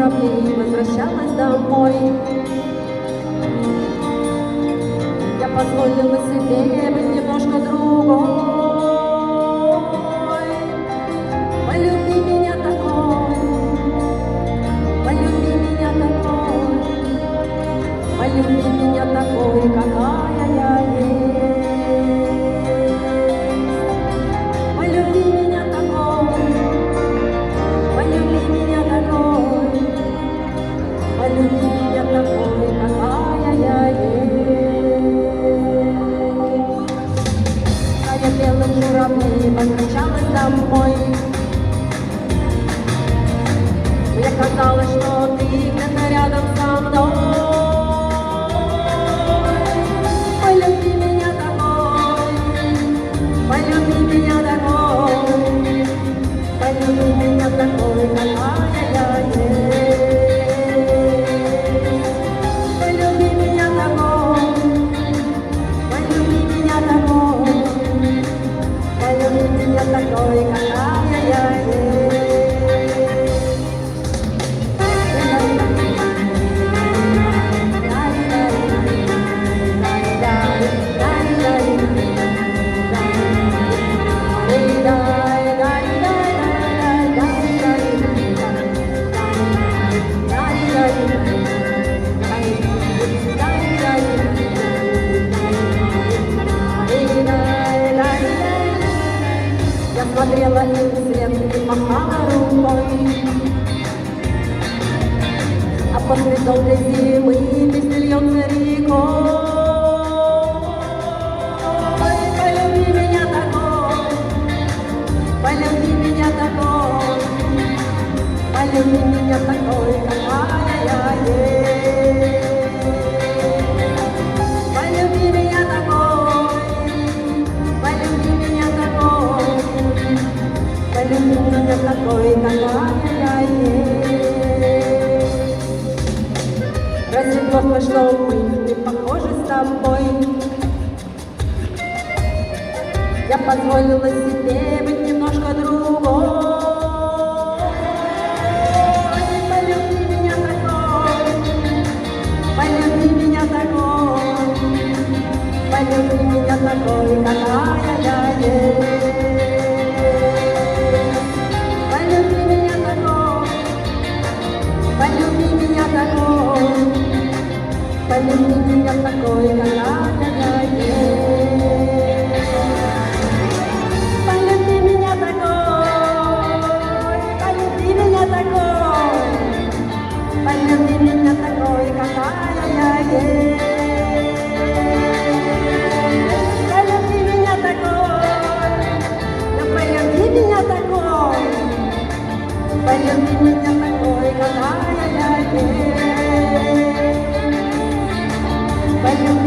журавлей возвращалась домой. Я позволила себе быть немножко другой. Полюби меня такой, полюби меня такой, полюби меня такой, какая я есть. Полюби меня такой, полюби меня такой, полюби меня такой, какая я есть. Стая белых журавлей возвращалась домой. Мне казалось, что ты где-то рядом со мной. Полюби меня такой, полюби меня такой, полюби меня такой, какая я есть. Полюби меня такой, полюби меня такой, полюби меня такой, какая я есть. Я смотрела им вслед и махала рукой. А после долгой зимы песня льется рекой. Полюби меня такой, полюби меня такой, полюби меня такой, какая я есть. Полюби меня такой, полюби меня такой, полюби меня такой, какая я есть. Разве плохо, что мы не похожи с тобой? Я позволила себе быть немножко другой. Полюби меня такой, полюби меня такой, полюби меня такой, какая я есть. Полюби меня такой, полюби меня такой, полюби меня такой, какая я есть. Полюби меня такой, полюби меня такой, полюби меня такой, какая я есть. Полюби меня такой, ну полюби меня такой, полюби меня такой, какая я есть. Полюби